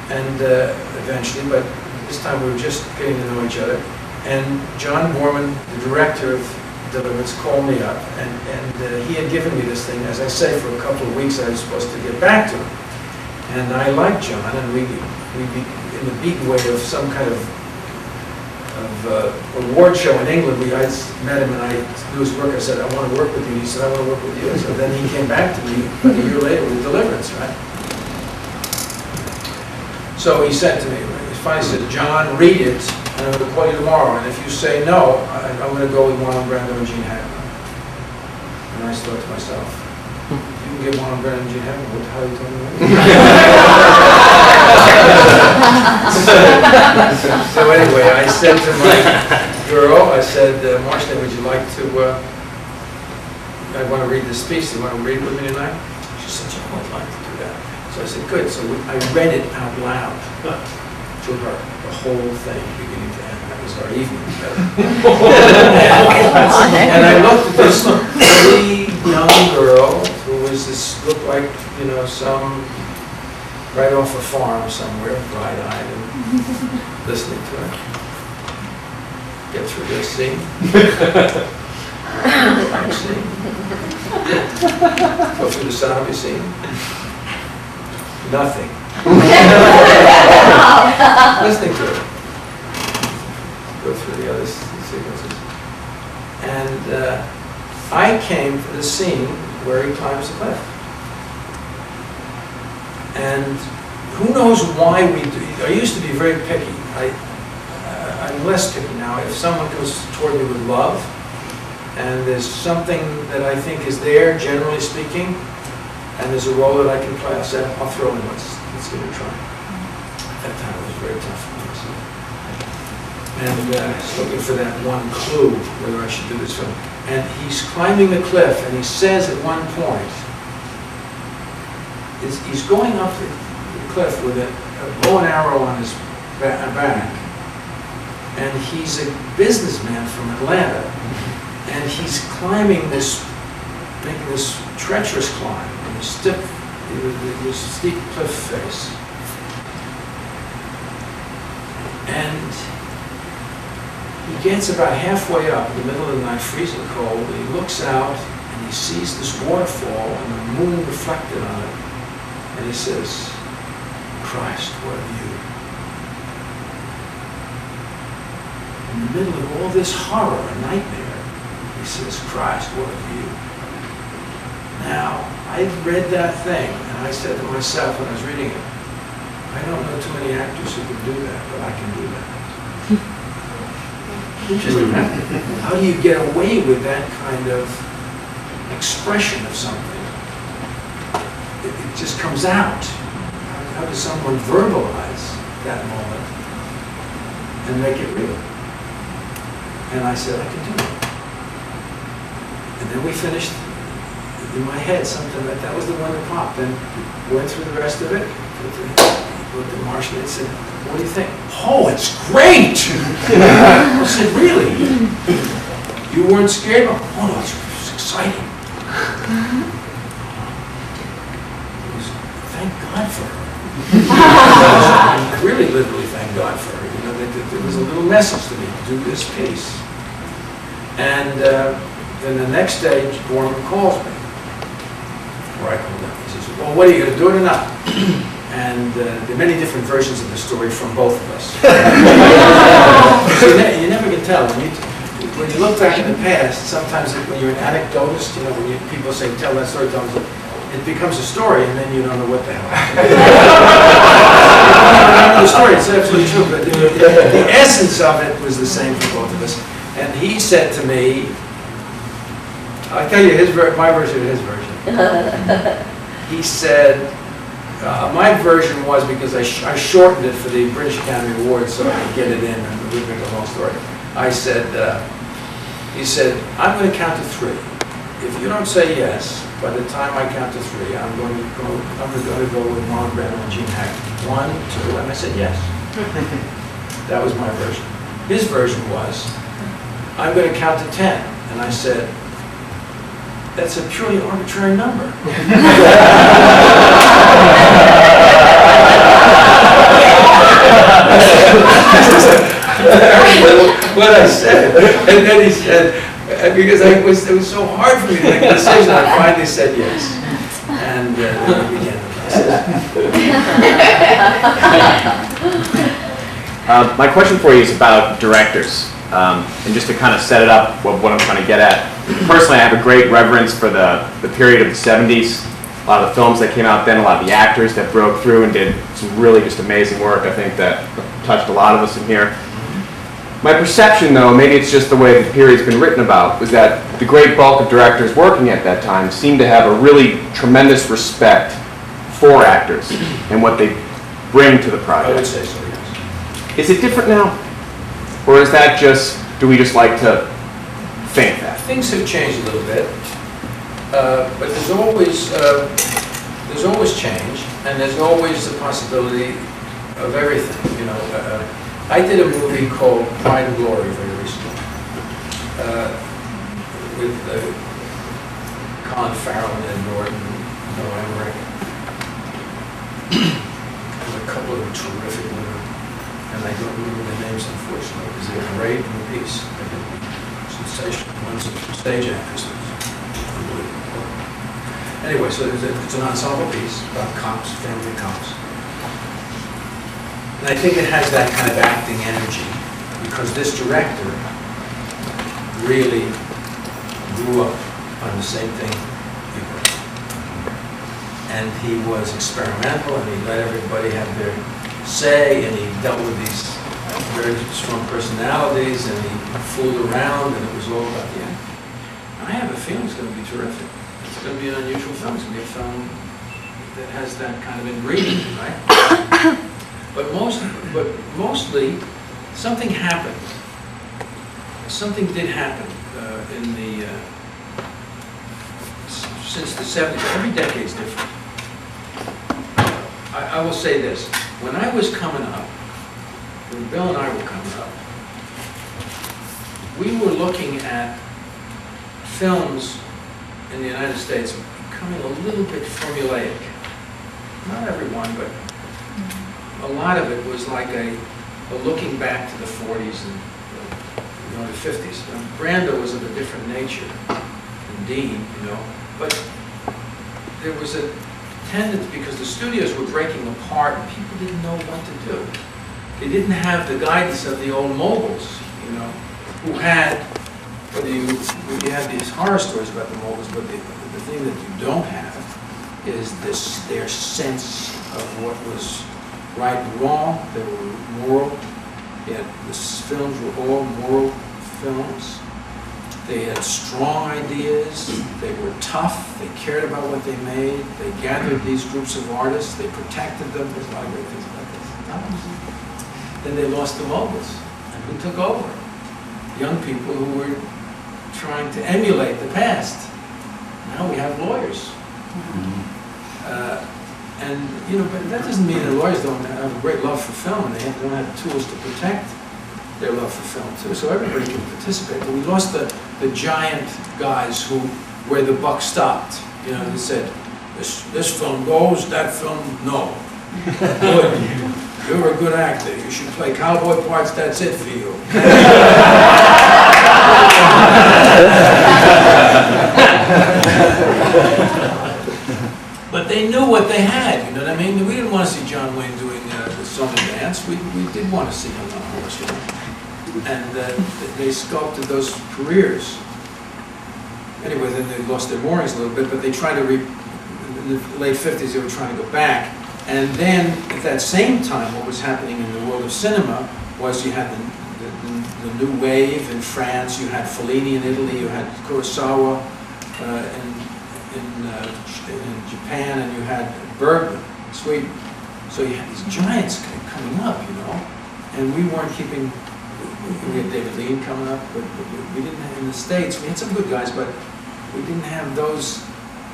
and eventually, but this time we were just getting to know each other. And John Borman, the director of Deliverance, called me up, and he had given me this thing. As I say, for a couple of weeks I was supposed to get back to him. And I liked John, and we'd be in the beaten way of some kind of award show in England. I met him and I knew his work. I said, I want to work with you. He said, I want to work with you. So then he came back to me a year later with Deliverance, right? So he said to me, he finally said, John, read it, and I'm going to call you tomorrow. And if you say no, I'm going to go with Marlon Brando and Gene Hackman. And I thought to myself, you can get Marlon Brando and Gene Hackman, what the hell are you talking about? So anyway, I said to my girl, I said, Marcia, would you like to, I want to read this piece, do you want to read it with me tonight? She said, I would like to do that. So I said, good. So I read it out loud to her, the whole thing, beginning to end. That was our evening. And I looked at this pretty young girl who was this, looked like, you know, some right off a farm somewhere, bright-eyed, and listening to her. Get through this scene. Next scene. Go through the sound scene. Nothing. Listening to it. Go through the other sequences. And I came to the scene where he climbs the cliff. And who knows why we do. I used to be very picky. I'm less picky now. If someone comes toward me with love, and there's something that I think is there, generally speaking, and there's a role that I can play, I'll throw in. Let's give it a try. At that time, it was very tough for me. And I was looking for that one clue whether I should do this film. And he's climbing the cliff, and he says at one point, he's going up the cliff with a bow and arrow on his back, and he's a businessman from Atlanta, and he's climbing this, making this treacherous climb in a steep cliff face. And he gets about halfway up in the middle of the night, freezing cold, and he looks out and he sees this waterfall and the moon reflected on it. And he says, Christ, what a view. In the middle of all this horror and nightmare, he says, Christ, what a view. Now, I read that thing, and I said to myself when I was reading it, I don't know too many actors who can do that, but I can do that. Interesting. How do you get away with that kind of expression of something? It just comes out. How does someone verbalize that moment and make it real? And I said, I can do it. And then we finished, in my head, something like that was the one that popped. And went through the rest of it, looked at Marcia and said, what do you think? Oh, it's great! I said, really? You weren't scared? Oh, no, it's exciting. Thank God for her. Really, literally, thank God for her. You know, there was a little message to me, do this piece. And then the next day, Borman calls me. Or I called him. He says, well, what are you going to do it or not? And there are many different versions of the story from both of us. So you never can tell. When you look back in the past, sometimes when you're an anecdotist, you know, when people say, tell that story, it becomes a story, and then you don't know what the hell happened. The story, it's absolutely true, but the essence of it was the same for both of us. And he said to me, I'll tell you my version of his version. He said, my version was because I shortened it for the British Academy Awards so I could get it in and we make a long story. I said, he said, I'm going to count to 3. If you don't say yes, by the time I count to 3, I'm going to go with Marlon Brando and Gene Hackman. 1, 2, and I said yes. That was my version. His version was, I'm going to count to 10, and I said, that's a purely arbitrary number. what I said. And then he said, because it was so hard for me to make a decision, I finally said yes. And then we began the process. My question for you is about directors. And just to kind of set it up, what I'm trying to get at. Personally, I have a great reverence for the period of the 70s. A lot of the films that came out then, a lot of the actors that broke through and did some really just amazing work, I think that touched a lot of us in here. My perception, though, maybe it's just the way the period's been written about, was that the great bulk of directors working at that time seemed to have a really tremendous respect for actors and what they bring to the project. I would say so, yes. Is it different now? Or is that just, do we just like to think that? Things have changed a little bit, but there's always change, and there's always the possibility of everything. You know, I did a movie called Pride and Glory very recently with Colin Farrell and Ed Norton, Noah Emmerich, and a couple of terrific women, and I don't remember their names unfortunately because they're great in the piece. Sensational. One's a stage actress. Anyway, so it's an ensemble piece about cops, family cops. And I think it has that kind of acting energy because this director really grew up on the same thing he was. And he was experimental and he let everybody have their say and he dealt with these very strong personalities and he fooled around and it was all about the end. I have a feeling it's going to be terrific. It's going to be an unusual film. It's going to be a film that has that kind of ingredient, right? But mostly, something happened. Something did happen in the since the 70s. Every decade's different. I will say this: when I was coming up, when Bill and I were coming up, we were looking at films in the United States becoming a little bit formulaic. Not everyone, but a lot of it was like a looking back to the 40s and the 50s. Brando was of a different nature, indeed, but there was a tendency, because the studios were breaking apart and people didn't know what to do. They didn't have the guidance of the old moguls, who had, you have these horror stories about the moguls, but the thing that you don't have is their sense of what was right and wrong. They were moral. The films were all moral films. They had strong ideas. They were tough. They cared about what they made. They gathered these groups of artists. They protected them. There's a lot of great things about this. Then they lost the moguls. And who took over? Young people who were trying to emulate the past. Now we have lawyers. But that doesn't mean the lawyers don't have a great love for film and they don't have tools to protect their love for film too. So everybody can participate. But we lost the giant guys where the buck stopped. They said, this film goes, that film, no. Good. You're a good actor. You should play cowboy parts, that's it for you. But they knew what they had, you know what I mean? We didn't want to see John Wayne doing the song and dance. We did want to see him on a horse, And they sculpted those careers. Anyway, then they lost their moorings a little bit, but they tried to, in the late 50s, they were trying to go back. And then, at that same time, what was happening in the world of cinema was you had the new wave in France, you had Fellini in Italy, you had Kurosawa in Japan, and you had Bergman in Sweden. So you had these giants coming up, and we weren't keeping. We had David Lean coming up, but we didn't have, in the States, we had some good guys, but we didn't have those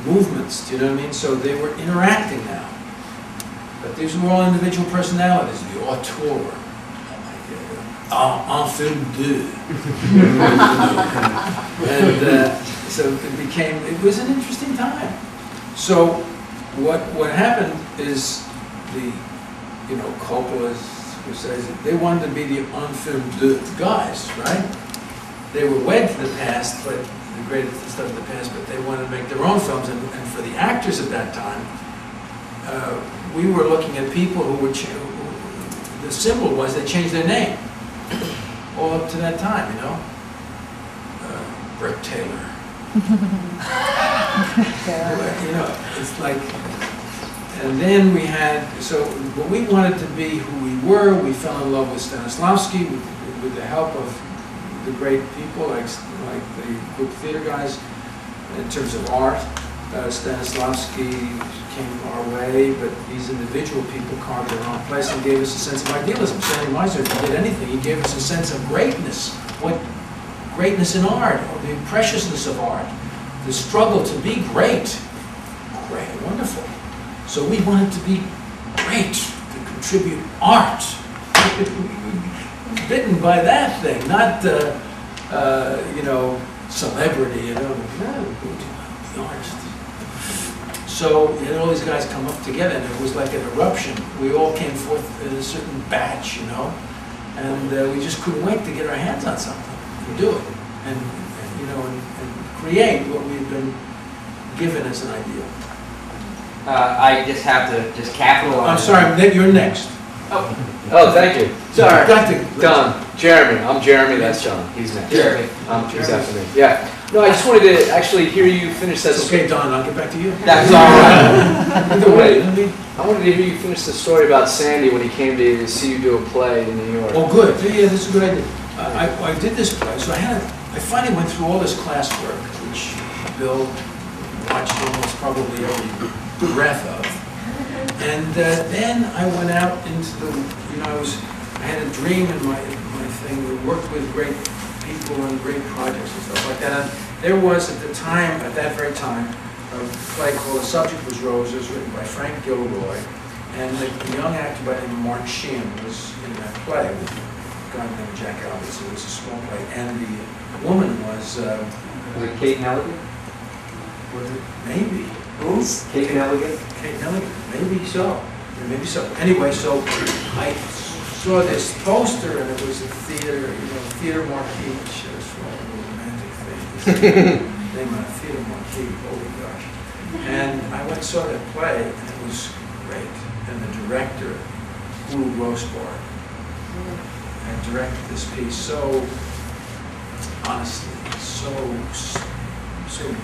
movements, do you know what I mean? So they were interacting now. But these were all individual personalities, the auteur, en film deux. And so it was an interesting time. So what happened is Coppola's who says that they wanted to be the unfilmed guys, right? They were wed to the past, but the greatest stuff of the past, but they wanted to make their own films. And for the actors at that time, we were looking at people who were, the symbol was they changed their name. All up to that time, you know? Brett Taylor. You know, it's like, and then we had, so, but we wanted to be who we were. We fell in love with Stanislavski with the help of the great people like the group theater guys in terms of art. Stanislavski came our way, but these individual people carved their own place and gave us a sense of idealism. Sandy Meisner, if he did anything, he gave us a sense of greatness. What greatness in art, or the preciousness of art, the struggle to be great. Great, wonderful. So we wanted to be great, to contribute art. Bitten by that thing, not you know, celebrity, you know, the artist. So you had all these guys come up together, and it was like an eruption. We all came forth in a certain batch, you know, and we just couldn't wait to get our hands on something and do it, and you know, and create what we've been given as an idea. I just have to capitalize. I'm sorry, Nick, you're next. Oh, thank you. Sorry. Dr. Don, Jeremy. I'm Jeremy, that's John. He's next. Jeremy. He's after me. Yeah. No, I just wanted to actually hear you finish that It's okay, Don, I'll get back to you. That's all right. Either way, I wanted to hear you finish the story about Sandy when he came to see you do a play in New York. Oh, good. Yeah, this is a good idea. I did this play, so I finally went through all this classwork, which Bill watched almost probably every breath of. And then I went out into the, you know, I had a dream in my thing. We worked with great people and great projects and stuff like that. And there was at the time, at that very time, a play called The Subject Was Roses, written by Frank Gilroy. And the young actor by the name of Mark Sheehan was in that play with a guy named Jack Alberts. It was a small play. And the woman was... Was it Kate Nelligan? Was it? Maybe. Who? Kate Nelligan? Kate Nelligan, maybe so. Maybe so. Anyway, so I saw this poster, and it was a theater, you know, theater marquee, which shows for all the romantic things. Name on a theater marquee, oh my gosh. And I went and saw that play, and it was great. And the director, Ulu Grossbart, had directed this piece so honestly, so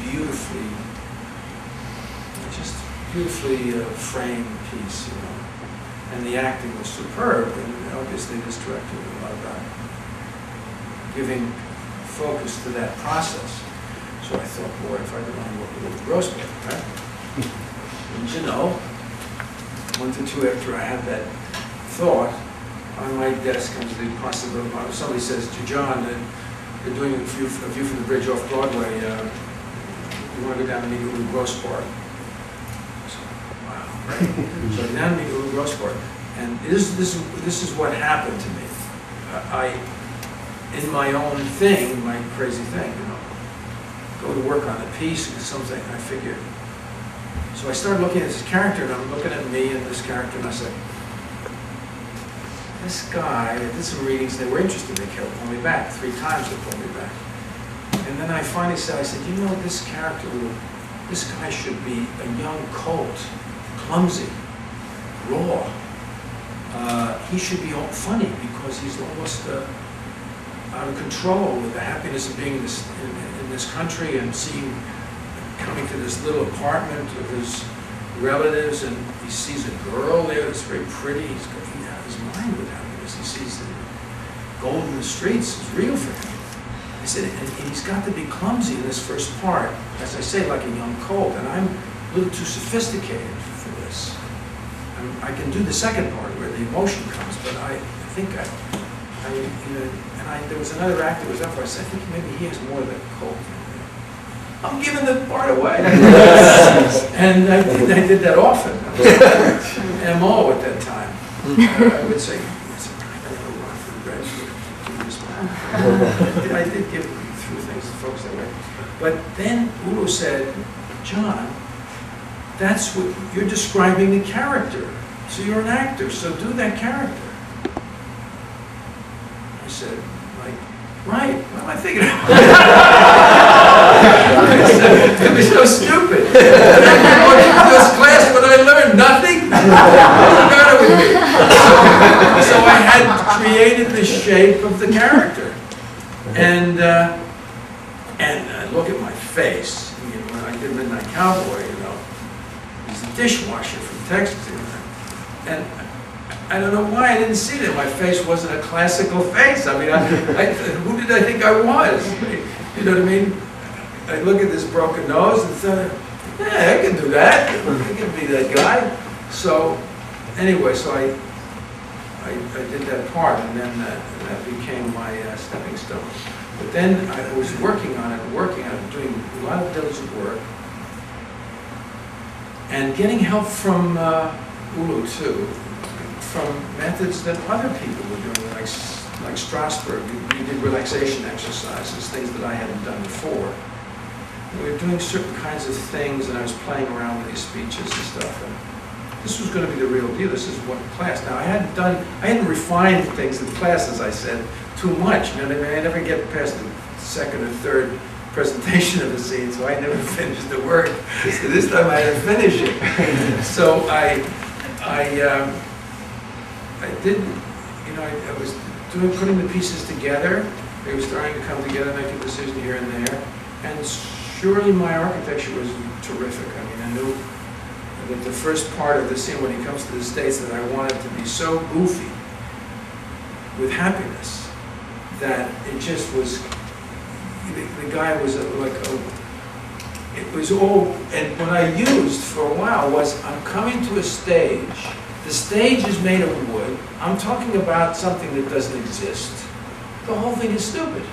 beautifully, just beautifully framed piece, you know. And the acting was superb, and obviously this director knew a lot about giving focus to that process. So I thought, boy, if I could only work with the Grossman, right? And you know, a month or two after I had that thought, on my desk comes the possibility, somebody says to John, that they're doing a view from the bridge off Broadway, you want to go down and meet Ulu Grossbart? Right? So I now meet Ulu Grossbart, and this is what happened to me. In my own thing, my crazy thing, you know, go to work on a piece or something, I figured. So I started looking at this character, and I'm looking at me and this character, and I said, this guy, I did some readings, they were interested, they pulled me back. 3 times they pulled me back. And then I finally said, I said, you know, this character, this guy should be a young colt. Clumsy, raw. He should be all funny because he's almost out of control with the happiness of being in this country and coming to this little apartment of his relatives, and he sees a girl there that's very pretty. He's going out of his mind with happiness. He sees the gold in the streets is real for him. I said, and he's got to be clumsy in this first part, as I say, like a young colt, and I'm a little too sophisticated for this. I can do the second part where the emotion comes, but I think there was another actor who was up for. I said, I think maybe he has more than colt. I'm giving the part away. And I did that often. I was MO at that time. I would say, I gotta go run for the graduate. I did give through things to folks that way. But then Ulu said, John, that's what you're describing the character. So you're an actor, so do that character. said, like, right, what am I thinking of? It was so stupid. I walked into this class, but I learned nothing. What's the matter with me? So I had created the shape of the character. And look at my face. You know, when I did Midnight Cowboy, you know, he's a dishwasher from Texas. And I don't know why I didn't see that. My face wasn't a classical face. I mean, who did I think I was? You know what I mean? I look at this broken nose and say, yeah, I can do that. I can be that guy. So, anyway, so I did that part, and then that became my stepping stone. But then I was working on it, doing a lot of diligent work, and getting help from Ulu too, from methods that other people were doing, like Strasberg. We did relaxation exercises, things that I hadn't done before. We were doing certain kinds of things, and I was playing around with these speeches and stuff. And this was going to be the real deal. This is what class. Now I hadn't refined things in class, as I said, too much. You know what I mean? I never get past the second or third presentation of the scene, so I never finished the work. So this time I had to finish it. So I did, you know, I was putting the pieces together. They were starting to come together, make a decision here and there. And surely my architecture was terrific. I mean, I knew that the first part of the scene, when he comes to the States, that I wanted to be so goofy with happiness that it just was, the guy was it was all, and what I used for a while was, I'm coming to a stage. The stage is made of wood. I'm talking about something that doesn't exist. The whole thing is stupid.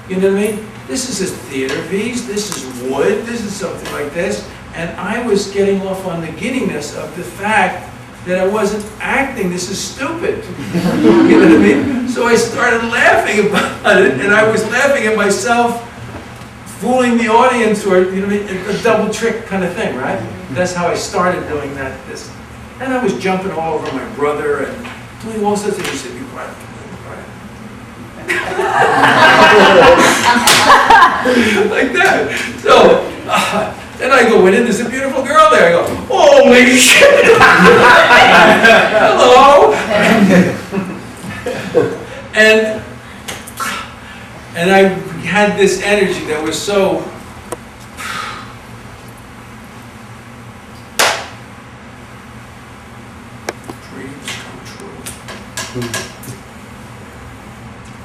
You know what I mean? This is a theater piece, this is wood, this is something like this. And I was getting off on the giddiness of the fact that I wasn't acting. This is stupid. You know what I mean? So I started laughing about it, and I was laughing at myself, fooling the audience, or, you know what I mean, a double trick kind of thing, right? That's how I started doing that. And I was jumping all over my brother and doing all sorts of things. He said, "Be quiet, be quiet." Like that. So then I go in, and there's a beautiful girl there. I go, holy shit! Hello! And I had this energy that was so dreams come true.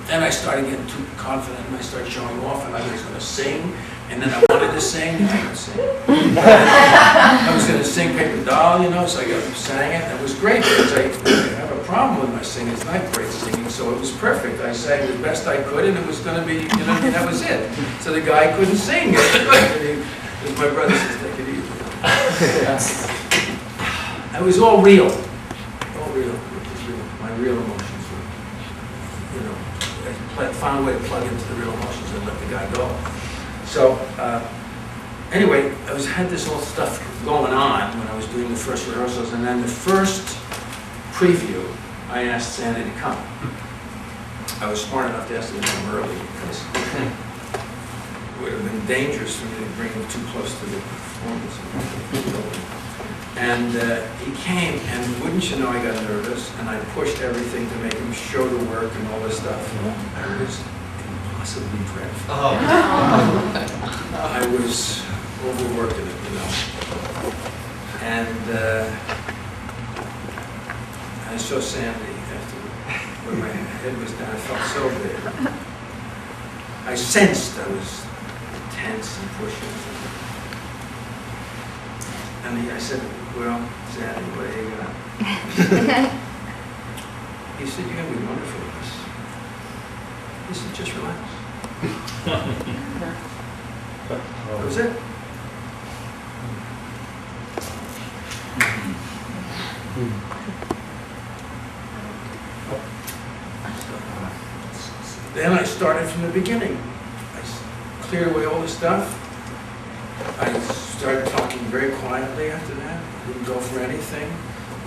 Then I started getting too confident, and I started showing off, and I was going to sing, and then I wanted to sing, and I couldn't sing. I was going to sing Paper Doll, you know, so I got sang it, and it was great, because I have a problem with my singing. It's not great singing, so it was perfect. I sang the best I could, and it was going to be, you know, that was it. So the guy couldn't sing. As my brother says, take it easy. It was all real. All real. It was real. My real emotions were, you know, I found a way to plug into the real emotions and let the guy go. So, anyway, I had this whole stuff going on when I was doing the first rehearsals, and then the first preview, I asked Sandy to come. I was smart enough to ask him to come early, because it would have been dangerous for me to bring him too close to the performance. And he came, and wouldn't you know, I got nervous, and I pushed everything to make him show the work and all this stuff. I was impossibly dreadful. I was overworking it, you know. And I saw Sandy after, when my head was down, I felt so bad. I sensed I was tense and pushing. And I said, well, Sandy, what do you got? He said, you're going to be wonderful at this. He said, just relax. That was it. Then I started from the beginning. I cleared away all the stuff. I started talking very quietly after that. I didn't go for anything.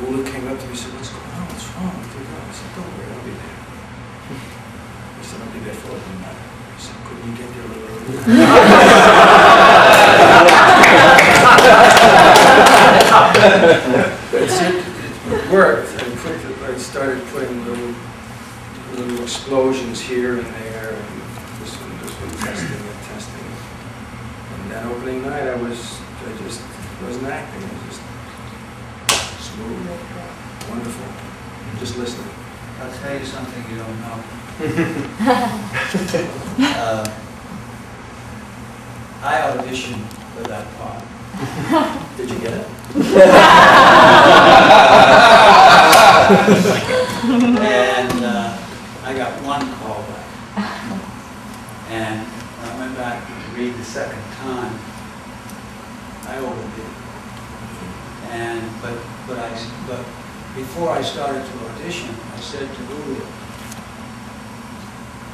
Ula came up to me and said, what's going on? What's wrong with you? I said, don't worry, I'll be there. I thought it didn't matter. He said, couldn't you get there a little earlier? It worked. I started putting little explosions here and there, and this one testing and testing. And that opening night, I just wasn't acting. I was just smooth, wonderful, just listening. I'll tell you something you don't know. I auditioned for that part. Did you get it? And I got one call back. And when I went back to read the second time, I overdid. And but before I started to audition, I said to Julia,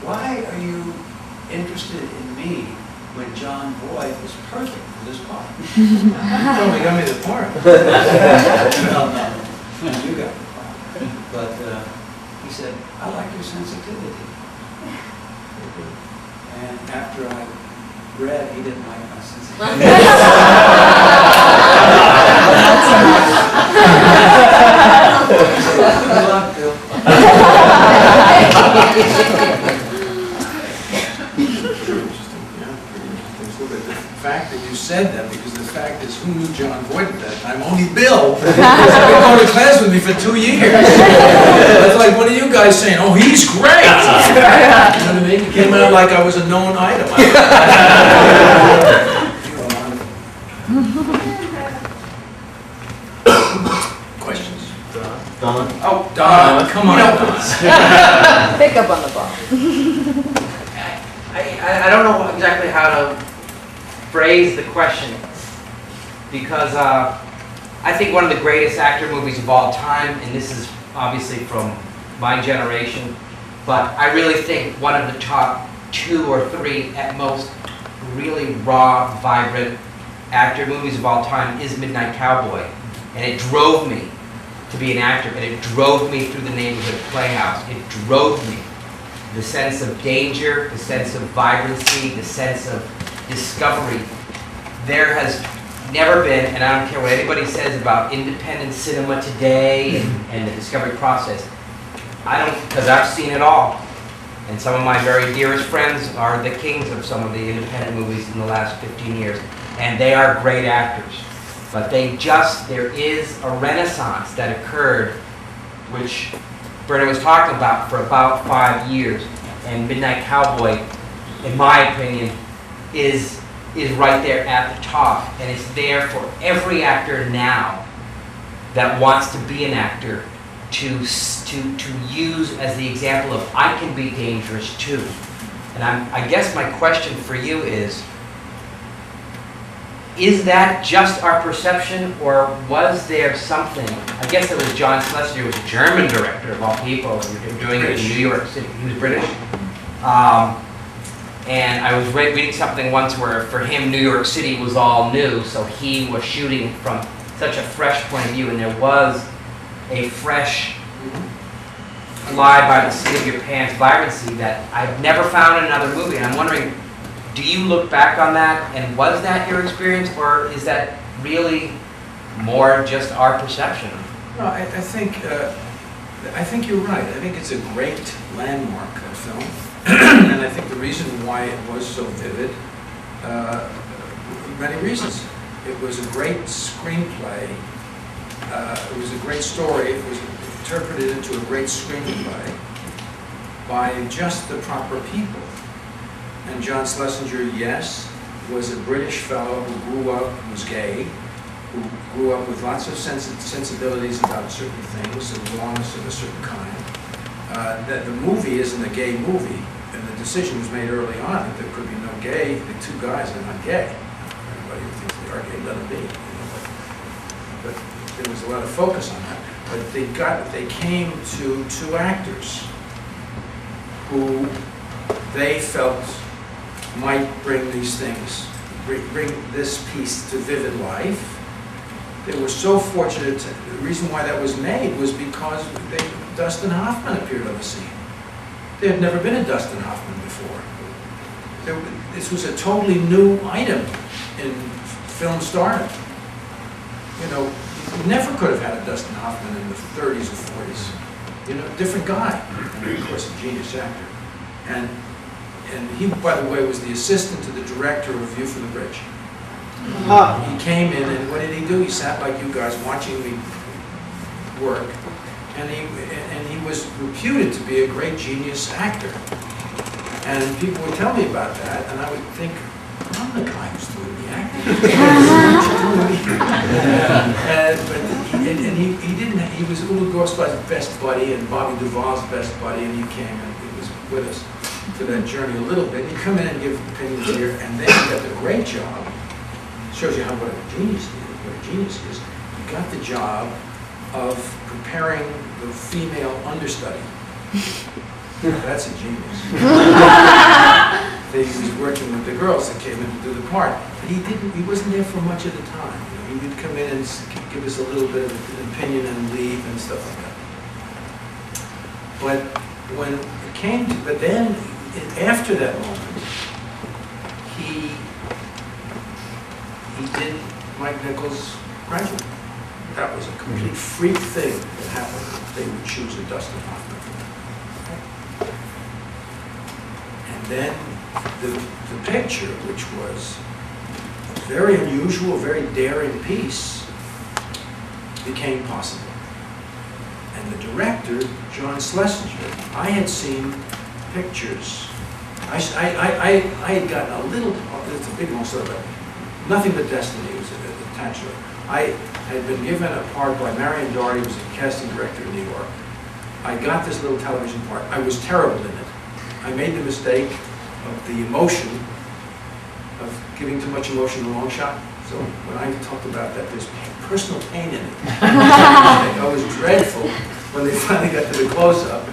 "Why are you interested in me when Jon Voight is perfect for this part?" You probably got me the part. No, you got the part. But he said, "I like your sensitivity." And after I read, he didn't like my sensitivity. Good luck, Bill. The fact that you said that, because the fact is, who knew Jon Voight at that time? Only Bill. He's been going to class with me for 2 years. It's like one of you guys saying, "Oh, he's great." You know what I mean? It came out like I was a known item. Questions? Don? Oh, Don, come on, Don. Pick up on the ball. I don't know exactly how to phrase the question, because I think one of the greatest actor movies of all time, and this is obviously from my generation, but I really think one of the top 2 or 3 at most really raw, vibrant actor movies of all time is Midnight Cowboy. And it drove me to be an actor, and it drove me through the neighborhood playhouse. It drove me. The sense of danger, the sense of vibrancy, the sense of discovery. There has never been, and I don't care what anybody says about independent cinema today and the discovery process, because I've seen it all. And some of my very dearest friends are the kings of some of the independent movies in the last 15 years. And they are great actors. But there is a renaissance that occurred, which Bernard was talking about for about 5 years. And Midnight Cowboy, in my opinion, is right there at the top. And it's there for every actor now that wants to be an actor to use as the example of, I can be dangerous too. And I guess my question for you is that just our perception, or was there something? I guess it was John Schlesinger, who was a German director of all people, doing it in New York City. He was British. And I was reading something once where for him New York City was all new, so he was shooting from such a fresh point of view, and there was a fresh fly by the seat of your pants vibrancy that I've never found in another movie. And I'm wondering, do you look back on that, and was that your experience, or is that really more just our perception? No, I think you're right. I think it's a great landmark film, and I think the reason why it was so vivid, many reasons. It was a great screenplay. It was a great story. It was interpreted into a great screenplay by just the proper people. And John Schlesinger, yes, was a British fellow who grew up, was gay, who grew up with lots of sensibilities about certain things, and belongs of a certain kind. That the movie isn't a gay movie, and the decision was made early on that there could be no gay. The 2 guys are not gay. Everybody who thinks they are gay, let them be. But there was a lot of focus on that. But they came to 2 actors who they felt might bring these things, bring this piece to vivid life. They were so fortunate. The reason why that was made was because Dustin Hoffman appeared on the scene. There had never been a Dustin Hoffman before. This was a totally new item in film stardom. You know, you never could have had a Dustin Hoffman in the 30s or 40s. You know, different guy, and of course a genius actor. And he, by the way, was the assistant to the director of View from the Bridge. He came in, and what did he do? He sat like you guys watching me work, and he was reputed to be a great genius actor. And people would tell me about that, and I would think, I'm the guy who's doing the acting. He was Ulu Gorsky's best buddy and Bobby Duvall's best buddy, and he came and he was with us for that journey a little bit. He'd come in and give opinions here, and then he got the great job. Shows you what a genius he is. He got the job of preparing the female understudy. That's a genius. He was working with the girls that came in to do the part, but he wasn't there for much of the time. You know, he would come in and give us a little bit of an opinion and leave and stuff like that. But then after that moment, he did Mike Nichols' Graduate. That was a complete freak thing that happened. They would choose a Dustin Hoffman. And then the picture, which was a very unusual, very daring piece, became possible. And the director, John Schlesinger, I had seen pictures. I had gotten a little, it's a big long story, but Nothing But Destiny was attached to it. I had been given a part by Marion Doherty, who was a casting director in New York. I got this little television part. I was terrible in it. I made the mistake of the emotion, of giving too much emotion in the long shot. So when I talked about that, there's personal pain in it. I was dreadful when they finally got to the close-up.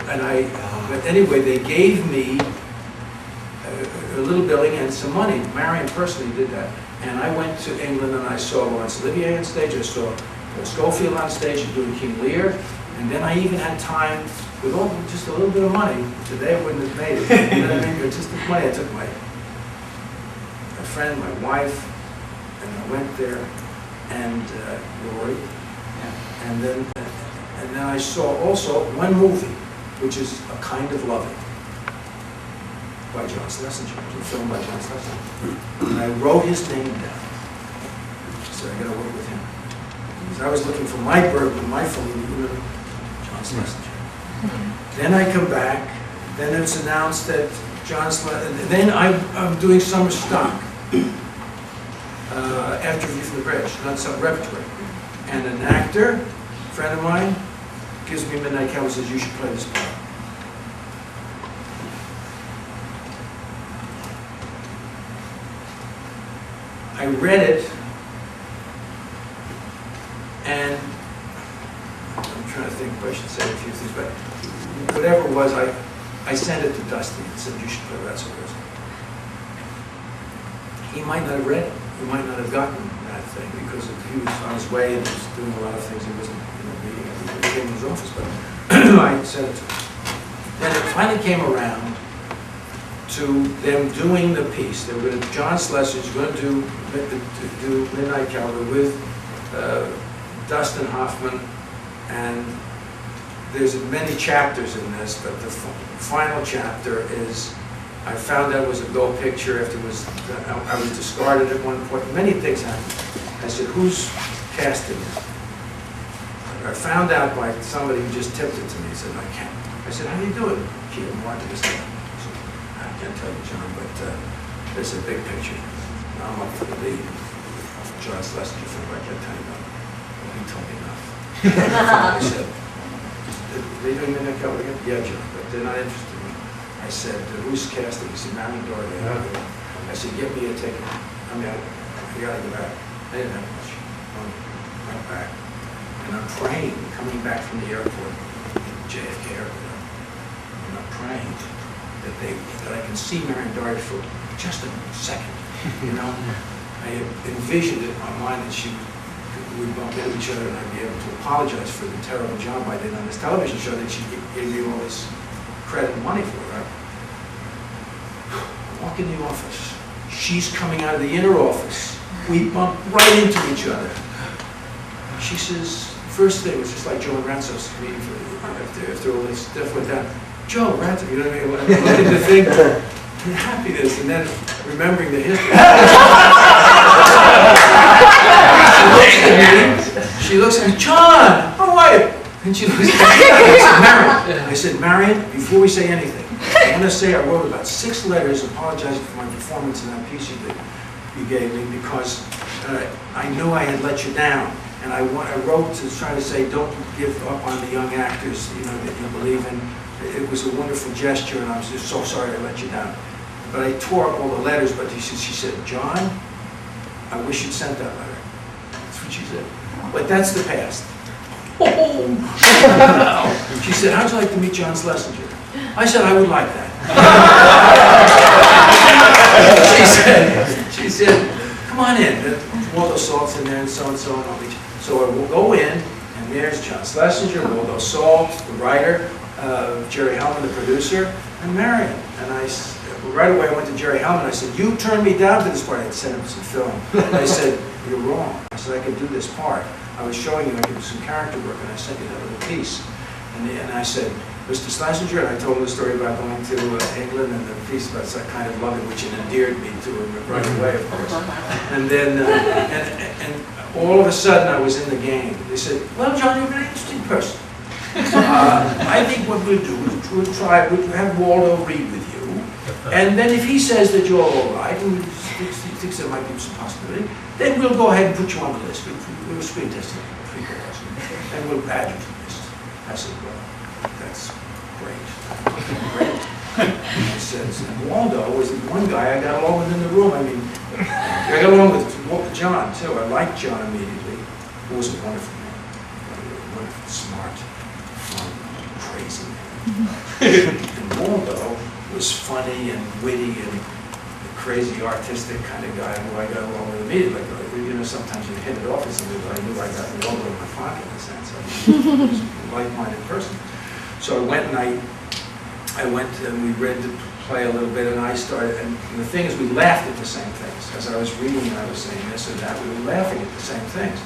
But anyway, they gave me a little billing and some money. Marion personally did that. And I went to England and I saw Laurence Olivier on stage. I saw Schofield on stage doing King Lear. And then I even had time, with just a little bit of money, today I wouldn't have made it. You know what I mean? But just the money, I took my friend, my wife, and I went there, and Lori. And then I saw also one movie, which is A Kind of Loving, by John Schlesinger. It was a film by John Schlesinger. And I wrote his name down. So I got to work with him. Because I was looking for my Bergman, my film, John Schlesinger. Then I come back, then it's announced that John Schlesinger, then I'm doing summer stock after View from the Bridge, not some repertory. And an actor, a friend of mine, gives me Midnight Cowboy and says, you should play this part. I read it, and I'm trying to think if I should say a few things, but whatever it was, I sent it to Dusty and said, you should play that sort of thing. He might not have read it. He might not have gotten that thing because he was on his way and he was doing a lot of things. He wasn't reading everything. He came in his office, but I sent it to him. Then it finally came around to them doing the piece. They were going to, John Schlesinger's going to do Midnight Cowboy with Dustin Hoffman, and there's many chapters in this, but the final chapter is, I found out it was a gold picture after it was, I was discarded at one point. Many things happened. I said, who's casting it? I found out by somebody who just tipped it to me. He said, I can't. I said, how do you do it? Peter Martin is there. I can't tell you, John, but there's a big picture. I'm up for the lead. John Schlesinger film, I can't tell you about it. Well, he told me enough. I said, are they doing Midnight Cowboy again? Yeah, John, but they're not interested in me. I said, who's casting? He said, Marion Doherty. I said, get me a ticket. I mean, I gotta go back. I didn't have much money. I went back. And I'm praying, coming back from the airport, JFK airport, and I'm praying that I can see Marion Doherty for just a second. You know, I envisioned it in my mind that she would bump into each other and I'd be able to apologize for the terrible job I did on this television show that she gave me all this credit and money for it, right? I walk in the office. She's coming out of the inner office. We bump right into each other. She says, first thing was just like Joe and Ranso's meeting after all this stuff went down. Joe, Ransom, you know what I mean? I'm looking to think, happiness, and then remembering the history. She looks at me, John, how are you? And she looks at me, I said, Marion, before we say anything, I want to say I wrote about 6 letters apologizing for my performance in that piece you gave me because I knew I had let you down. And I wrote to try to say, don't give up on the young actors, you know, that you believe in. It was a wonderful gesture, and I was just so sorry I let you down. But I tore up all the letters, but she said, John, I wish you'd sent that letter. That's what she said. But that's the past. She said, how'd you like to meet John Schlesinger? I said, I would like that. she said, come on in. Waldo Salt's in there, and so, and I'll meet you. So we'll go in, and there's John Schlesinger, Waldo Salt, the writer, Jerry Hellman, the producer, and Marion. And right away I went to Jerry Hellman. I said, you turned me down to this part. I had sent him some film. And I said, you're wrong. I said, I could do this part. I was showing you I could do some character work, and I sent you that little piece. And I said, Mr. Schlesinger, and I told him the story about going to England and the piece about I kind of love it, which endeared me to him right away, of course. And then, and all of a sudden I was in the game. They said, well, John, you're a very interesting person. I think what we'll do is we'll have Waldo read with you. And then if he says that you're all right, and he thinks there might be some possibility, then we'll go ahead and put you on the list. We'll screen test it, and we'll add you to the list. I said, well, that's great. Great. I said, Waldo was the one guy I got along with in the room. I mean, I got along with John, too. I liked John immediately. He was a wonderful man. Wonderful, smart, fun, crazy man. And Waldo was funny and witty and a crazy, artistic kind of guy who I got along with immediately. You know, sometimes you hit it off with somebody, but I knew I got Waldo in my pocket in a sense. I was a like-minded person. So I went and we read the play a little bit, and I started, and the thing is we laughed at the same things. As I was reading and I was saying this or that, we were laughing at the same things.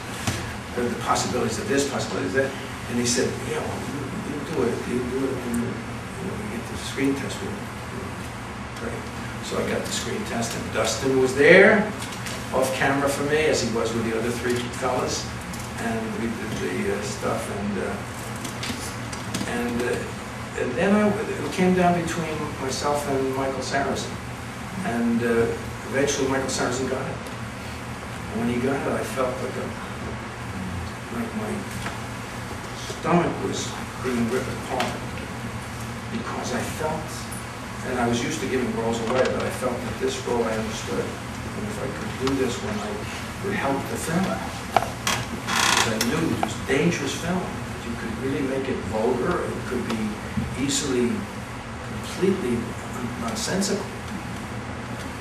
The possibilities of this, possibilities of that. And he said, yeah, well, you do it, and we get the screen test. Great. So I got the screen test, and Dustin was there, off camera for me, as he was with the other 3 fellas. And we did the stuff, and then it came down between myself and Michael Sarrazin. And eventually Michael Sarrazin got it. And when he got it, I felt like my stomach was being ripped apart. Because I felt, and I was used to giving roles away, but I felt that this role I understood. And if I could do this one, I would help the film. Because I knew it was a dangerous film. You could really make it vulgar. It could be easily, completely nonsensical.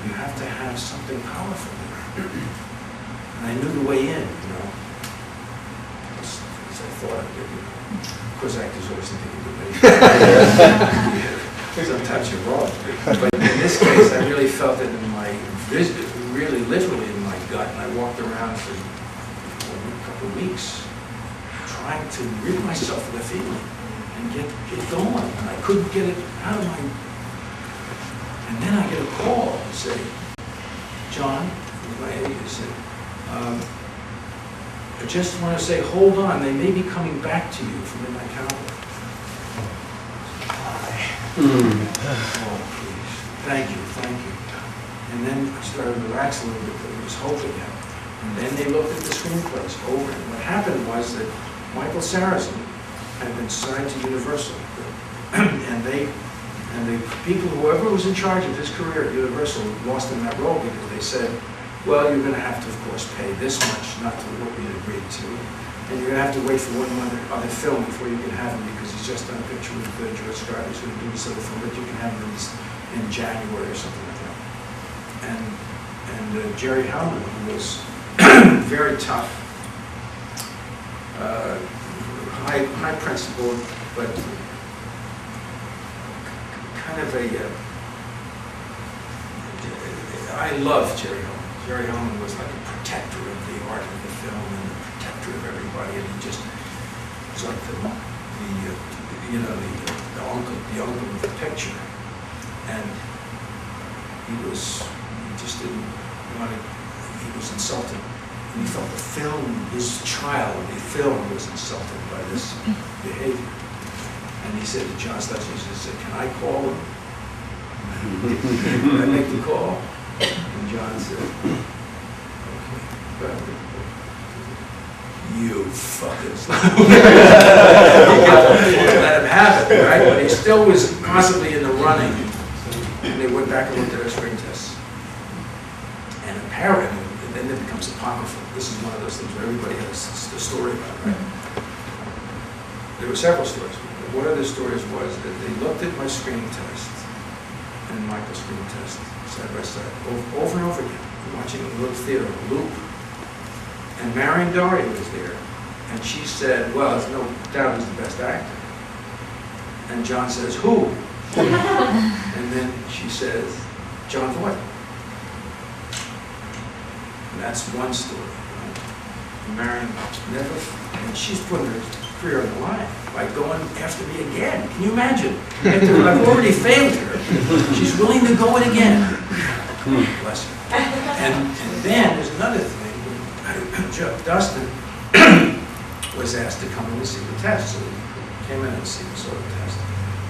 You have to have something powerful there. And I knew the way in, you know. As I thought I did. Of course, actors always think they can do it. Sometimes you're wrong. But in this case, I really felt it in my, really literally in my gut. And I walked around for a couple of weeks trying to rid myself of the feeling and get going. And I couldn't get it out of my... And then I get a call and say, John, my agent said, I just want to say, hold on, they may be coming back to you from Midnight Cowboy. Oh, please. Thank you. And then I started to relax a little bit, but there was hope again. And then they looked at the screenplays over, and what happened was that Michael Sarrazin had been signed to Universal, and the people, whoever was in charge of his career at Universal, lost him that role because they said, well, you're going to have to, of course, pay this much, not to what we agreed to, and you're going to have to wait for one other film before you can have him because he's just done a picture with George Scott. He's going to do this other film, but you can have him in January or something like that. And Jerry Hellman, who was very tough, high principled, but kind of a, I love Jerry Hellman. Jerry Hellman was like a protector of the art of the film and a protector of everybody, and he just was like the uncle of the picture. And he just didn't want to, he was insulted. And he felt the film, his child, the film was insulted by this behavior. And he said to John Schlesinger, he said, "Can I call him? Can I make the call?" And John said, "Okay, go ahead." "You fuckers." Let him have it, right? But he still was possibly in the running. And they went back and looked at our screen tests. And apparently, then it becomes apocryphal. This is one of those things where everybody has a story about it, right? There were several stories. One of the stories was that they looked at my screen test and Michael's screen test side by side, over and over again, watching a little theater loop. And Marion Doherty was there, and she said, "Well, there's no doubt he's the best actor." And John says, "Who?" And then she says, "Jon Voight." And that's one story. Right? Marion never, and she's putting her career on the line by going after me again. Can you imagine? After I've already failed her, she's willing to go it again. Bless her. And then there's another thing. Dustin was asked to come in and see the test, so he came in and saw the test.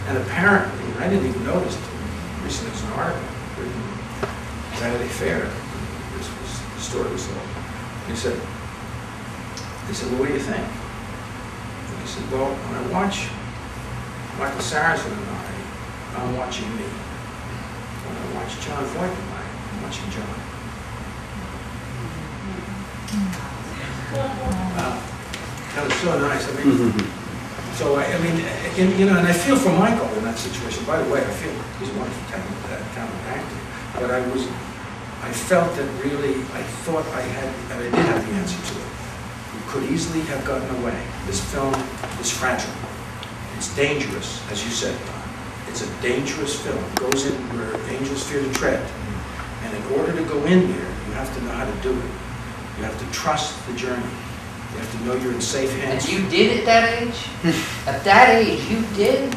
And apparently, and I didn't even notice it, recently there's an article written in Vanity Fair. The story was told. And he said, "Well, what do you think?" And he said, "Well, when I watch Michael Sarrazin and I'm watching me. When I watch Jon Voight and I'm watching John." Wow. That was so nice. I mean, and I feel for Michael in that situation. By the way, I feel he's a wonderful talented actor. But I felt that really, I thought I did have the answer to it. We could easily have gotten away. This film is fragile. It's dangerous, as you said. It's a dangerous film. It goes in where angels fear to tread. And in order to go in there, you have to know how to do it. You have to trust the journey. You have to know you're in safe hands. And you did at that age? At that age, you did?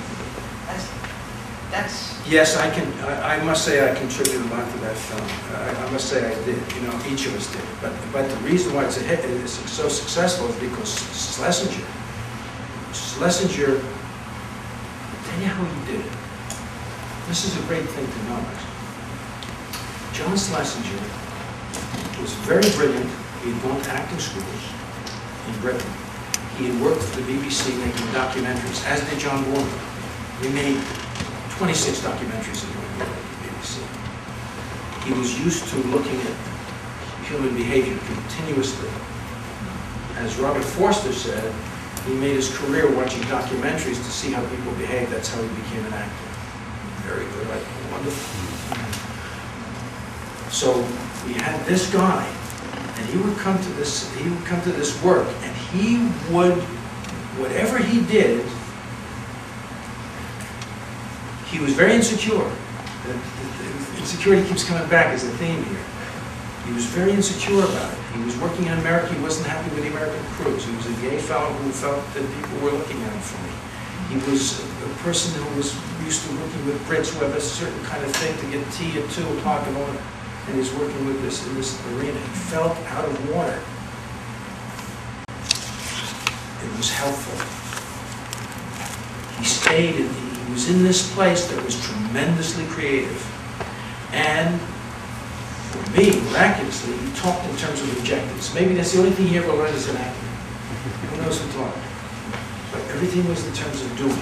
That's... Yes, I must say I contributed a lot to that film. I must say I did. You know, each of us did. But the reason why it's so successful is because Schlesinger, I'll tell you how he did it. This is a great thing to know. John Schlesinger was very brilliant. He had gone to acting schools in Britain. He had worked for the BBC making documentaries, as did Jon Voight. We made 26 documentaries in the BBC. He was used to looking at human behavior continuously. As Robert Forster said, he made his career watching documentaries to see how people behave. That's how he became an actor. Very good, right? Wonderful. So we had this guy, and he would come to this work, and he would, whatever he did, he was very insecure. The insecurity keeps coming back as a theme here. He was very insecure about it. He was working in America. He wasn't happy with the American crews. He was a gay fellow who felt that people were looking at him funny. He was a person who was used to working with Brits who have a certain kind of thing to get tea at 2 o'clock in the morning. And he's working with this in this arena. He felt out of water. It was helpful. He stayed in he was in this place that was tremendously creative. And for me, miraculously, he talked in terms of objectives. Maybe that's the only thing he ever learned as an actor. Who knows who taught him? But everything was in terms of doing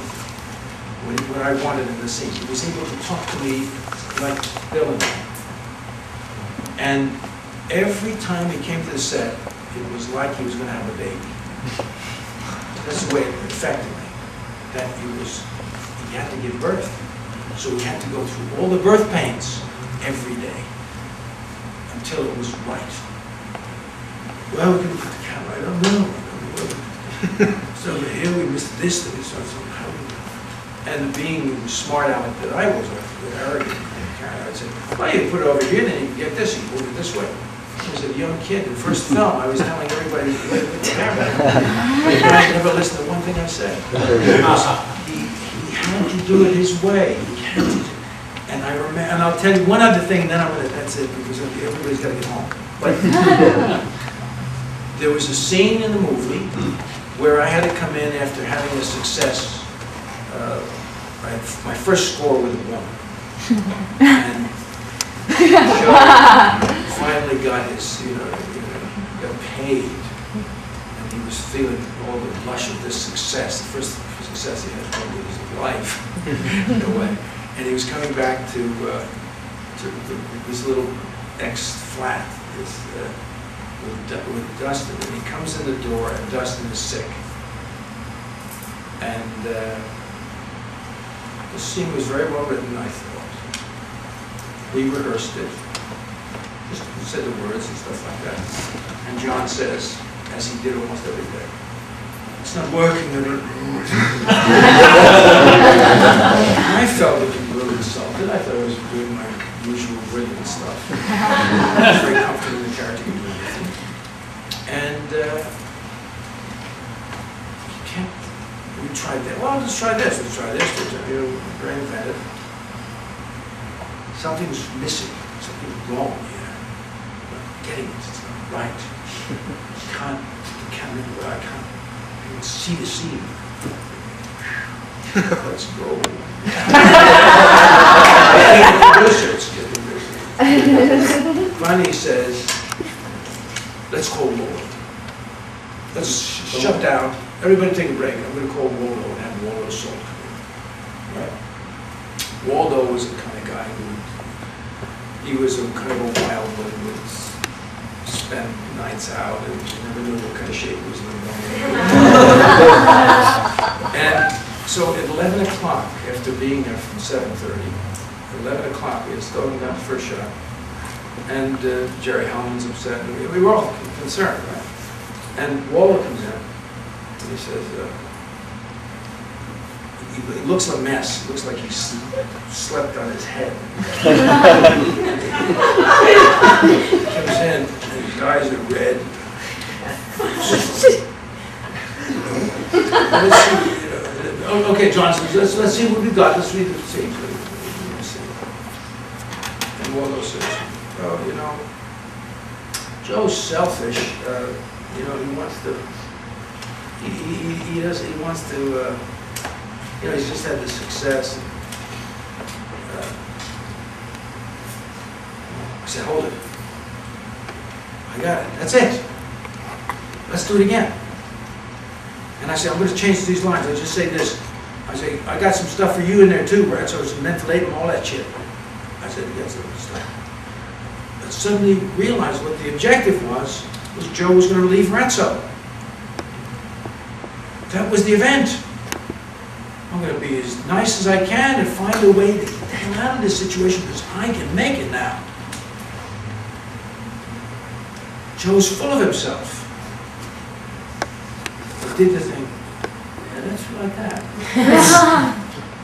what I wanted in the scene. He was able to talk to me like Bill and I. And every time he came to the set, it was like he was going to have a baby. That's the way it affected me. That he had to give birth. So he had to go through all the birth pains every day until it was right. Well, we can put the camera, I don't know. So here we missed this, and so how do we know? And being smart aleck that I was, arrogant, I'd say, well, you put it over here, then you can get this, you move it this way. I was a young kid, the first film, I was telling everybody to put the camera. But I never listened to one thing I said. He had to do it his way. He had to. And I remember, and I'll tell you one other thing, and then that's it, because everybody's got to get home. But there was a scene in the movie where I had to come in after having a success. I had my first score with a woman. And Joe finally got his, got paid. And he was feeling all the blush of this success, the first success he had probably in his life, in a way. And he was coming back to this little ex-flat with Dustin. And he comes in the door, and Dustin is sick. And the scene was very well written, I thought. We rehearsed it, just said the words and stuff like that. And Jon says, as he did almost every day, it's not working. I felt a little insulted. I thought I was doing my usual brilliant stuff. I was very comfortable in the character and everything. And you can't. We tried that. Well, let's try this. Let's try this. Very inventive. Something's missing. Something's wrong here. I'm not getting it. It's not right. You can't remember what I can't. You can see the scene. Let's go. Finally he says, let's call Waldo. Let's shut down. Everybody take a break. I'm going to call Waldo and have Waldo Salt come in. Right? Waldo was the kind of guy he was a kind of a wild one who would spend nights out and you never knew what kind of shape he was going to go in. And so at 11 o'clock, after being there from 7:30, at 11 o'clock we had stolen down the first shot. And Jerry Hellman's upset. And we were all concerned, right? And Waldo comes in and he says, he looks a mess. He looks like he slept on his head. He comes in and his eyes are red. Okay, Jon, let's see what we got. Let's read the scene. And Waldo says, well, Joe's selfish. He wants to. He wants to. He's just had the success. I said, hold it. I got it. That's it. Let's do it again. And I said, I'm going to change these lines. I'll just say this. I say, I got some stuff for you in there too, right? So it's mentholatum, all that shit. I said, yes, stuff. But suddenly realized what the objective was Joe was going to relieve Renzo. That was the event. I'm going to be as nice as I can and find a way to get the hell out of this situation because I can make it now. Joe's full of himself. He did the thing. Yeah, that's like that.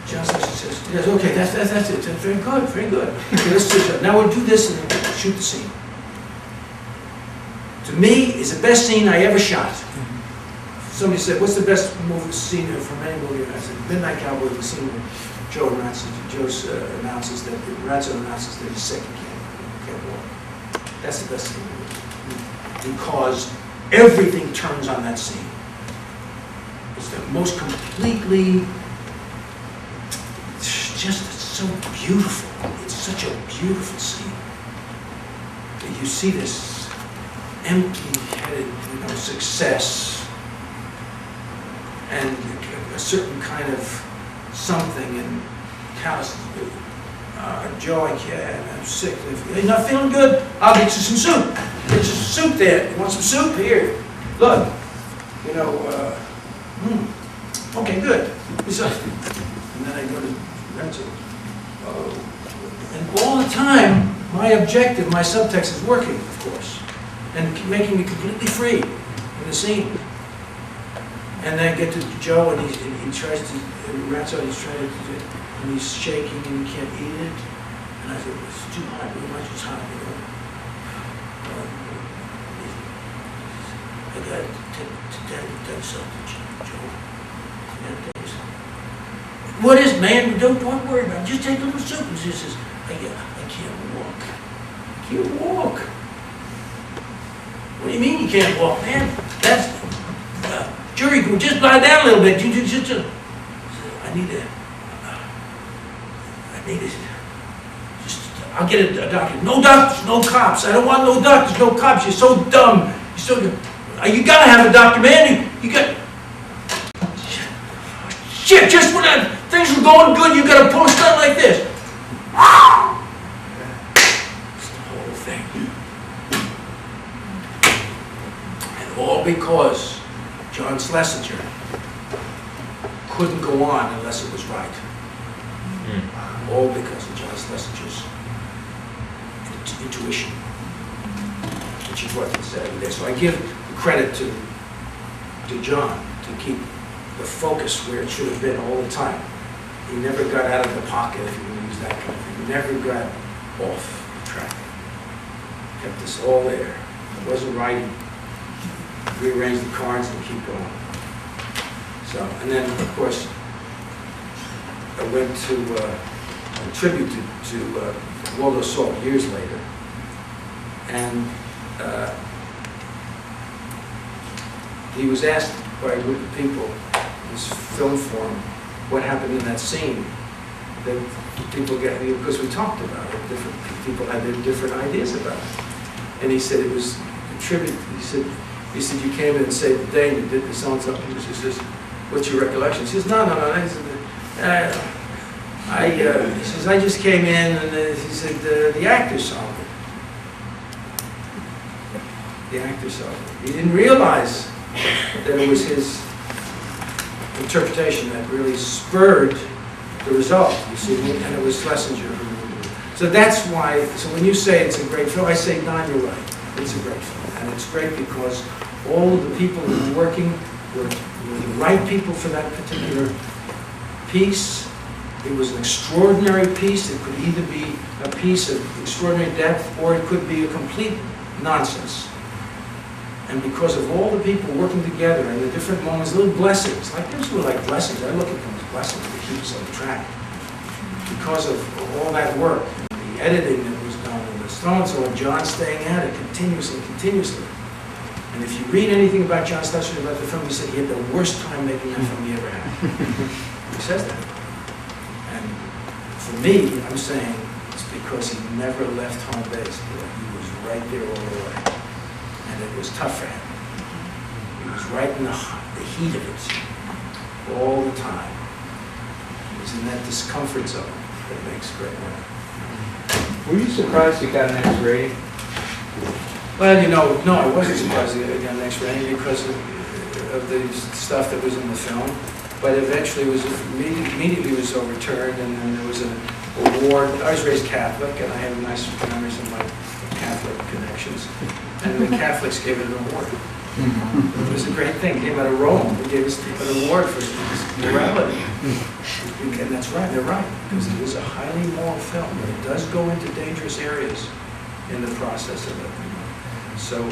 John says, yes, okay, that's it. That's very good, very good. Okay, let's do it. Now we'll do this and then shoot the scene. To me, it's the best scene I ever shot. Somebody said, what's the best movie scene from any movie? And I said, Midnight Cowboy, the scene where Joe announces that he's sick and can't walk. That's the best scene. Because everything turns on that scene. It's the most completely, it's so beautiful. It's such a beautiful scene. You see this empty-headed, success and a certain kind of something and callous. Joe, I can't, I'm sick. You're not feeling good? I'll get you some soup. Get you some soup there. You want some soup? Here. Look. Okay, good. And then I go to Renzo. And all the time, my objective, my subtext is working, of course, and making me completely free in the scene. And then I get to Joe, and he tries to, rats out, he's trying to, and he's shaking, and he can't eat it. And I said, it's too hot, too much, it's hot, you know. I got to tell you something, Joe. I got to tell you something. What is, man? Don't worry about it. Just take a little soup. And he says, I can't walk. I can't walk. What do you mean you can't walk, man? That's, Jury, just lie down a little bit. You just, I need it. I'll get a doctor. No doctors, no cops. I don't want no doctors, no cops. You're so dumb. You're so dumb. You gotta have a doctor, man. You got. Shit, just when things were going good, you gotta post out like this. It's the whole thing. And all because John Schlesinger couldn't go on unless it was right. All because of John Schlesinger's intuition, which is what he said every day. So I give credit to John to keep the focus where it should have been all the time. He never got out of the pocket, if you want to use that kind of thing. He never got off track. Kept us all there. It wasn't right. Rearrange the cards and keep going. So, and then of course, I went to a tribute to Waldo Salt years later, and he was asked by a group of people in his film forum what happened in that scene. That people get, because we talked about it, different people had their different ideas about it, and he said it was a tribute. He said you came in and saved the day and you did the song something. He says, what's your recollection? He says, no. He says, I just came in and he said, the actor saw me. The actor saw me. He didn't realize that it was his interpretation that really spurred the result, you see, and it was Schlesinger. So that's why, so when you say it's a great film, I say, Don, you're right. It's a great film. And it's great because all of the people who were working were the right people for that particular piece. It was an extraordinary piece. It could either be a piece of extraordinary depth or it could be a complete nonsense. And because of all the people working together and the different moments, little blessings, like those were like blessings. I look at them as blessings to keep us on track. Because of all that work, and the editing that was done, and the so-and-so, and John staying at it continuously. And if you read anything about John Schlesinger about the film, he said he had the worst time making that film he ever had. He says that. And for me, I'm saying it's because he never left home base. He was right there all the way. And it was tough for him. He was right in the heat of it all the time. He was in that discomfort zone that makes great work. Were you surprised you got an X rating? Well, you know, no, I wasn't surprised I got an X rating because of the stuff that was in the film. But eventually, immediately was overturned, and then there was an award. I was raised Catholic, and I have nice memories of my Catholic connections. And the Catholics gave it an award. It was a great thing. It came out of Rome. They gave us an award for morality. And that's right, they're right. Because it was a highly moral film, but it does go into dangerous areas in the process of it. So,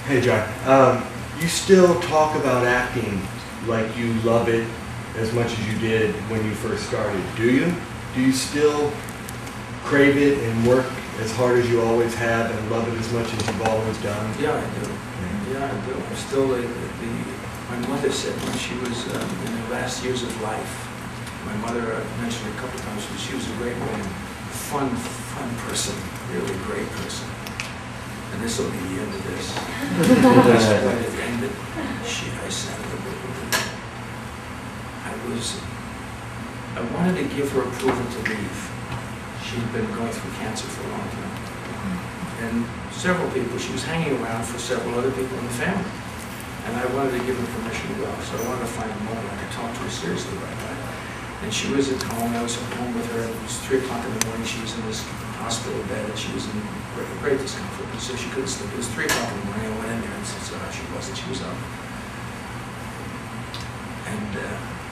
Hey, John. You still talk about acting like you love it as much as you did when you first started, do you? Do you still crave it and work as hard as you always have and love it as much as you've always done? yeah, I do. Yeah, I do. I'm still my mother said when she was in her last years of life, my mother mentioned it a couple of times, but she was a great woman, fun person, really great person. And this will be the end of this. That's when it ended. I said, I wanted to give her approval to leave. She'd been going through cancer for a long time. And several people, she was hanging around for several other people in the family. And I wanted to give her permission to go. So I wanted to find a moment I could talk to her seriously about that. And she was at home, I was at home with her, and it was 3 o'clock in the morning, she was in this hospital bed, and she was in great discomfort, and so she couldn't sleep. It was 3 o'clock in the morning, I went in there and said, she wasn't, she was up.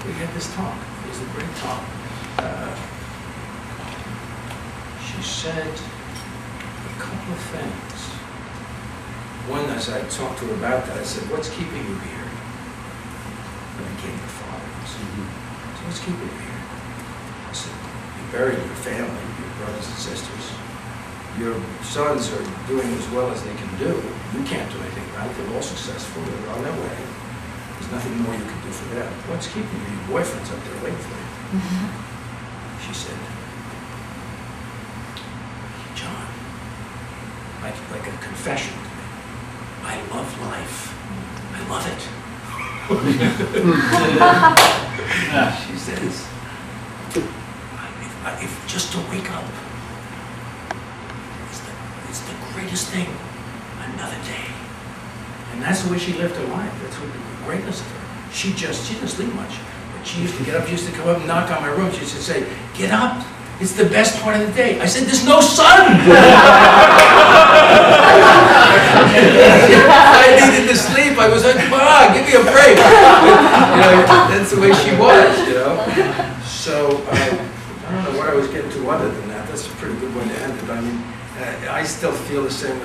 we had this talk. It was a great talk. She said a couple of things. One, as I talked to her about that, I said, "What's keeping you here?" I became your father. I said, "So what's keeping you here?" I said, "You buried your family, your brothers and sisters. Your sons are doing as well as they can do. You can't do anything about it. They're all successful. They're on their way. There's nothing more you can do for them. What's keeping you? Your boyfriend's up there waiting for you." She said, "John, like a confession to me. I love life. I love it." She says, if just to wake up, it's the greatest thing. Another day." And that's the way she lived her life. That's what the greatness of her. She didn't sleep much. But she used to get up, she used to come up and knock on my room. She used to say, "Get up. It's the best part of the day." I said, "There's no sun." I needed to sleep. I was like, "Come on, give me a break." That's the way she was, So, I don't know what I was getting to other than that. That's a pretty good one to end it. I mean, I still feel the same.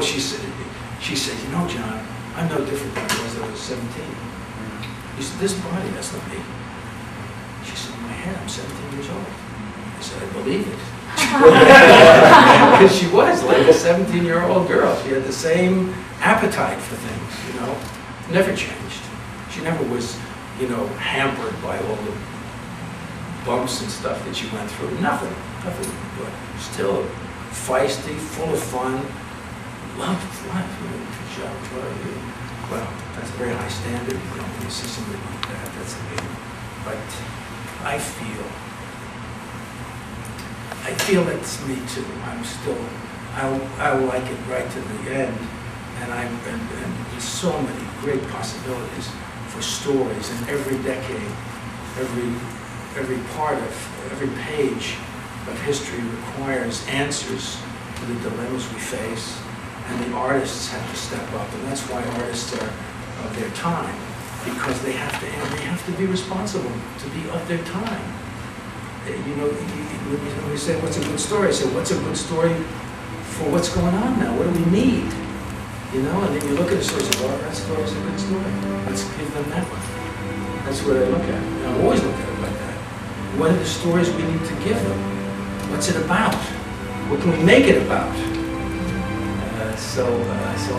She said, "John, I'm no different than I was when I was 17. He said, "This body, that's not me." She said, "In my head, I'm 17 years old." I said, "I believe it." Because she was like a 17-year-old girl. She had the same appetite for things, never changed. She never was, hampered by all the bumps and stuff that she went through. Nothing, but still feisty, full of fun, loved life. Well, that's a very high standard. When you see somebody like that, that's amazing. But I feel it's me too. I like it right to the end, and there's so many great possibilities for stories, and every decade, every part of every page of history requires answers to the dilemmas we face, and the artists have to step up, and that's why artists are of their time, because they have to be responsible to be of their time. When we say, "What's a good story?" I say, "What's a good story for what's going on now? What do we need?" And then you look at a story and say, "Well, that story's a good story. Let's give them that one." That's what I look at. And I always look at it like that. What are the stories we need to give them? What's it about? What can we make it about?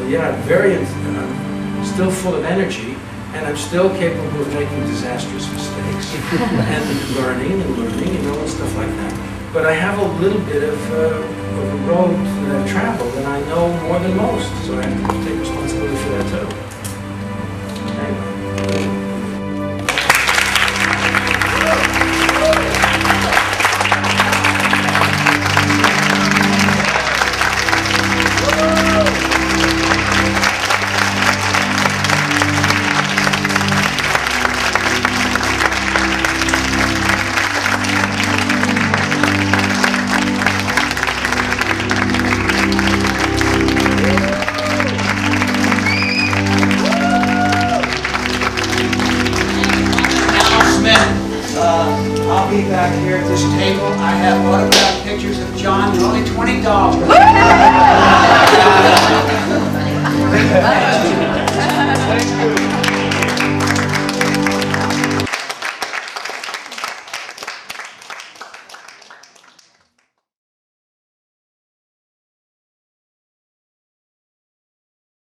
Yeah, I'm still full of energy, and I'm still capable of making disastrous mistakes and learning, and stuff like that. But I have a little bit of a road that I've traveled, and I know more than most, so I have to take responsibility for that too. Anyway. I'll be back here at this table. I have autographed pictures of John. They're only $20. Thank you.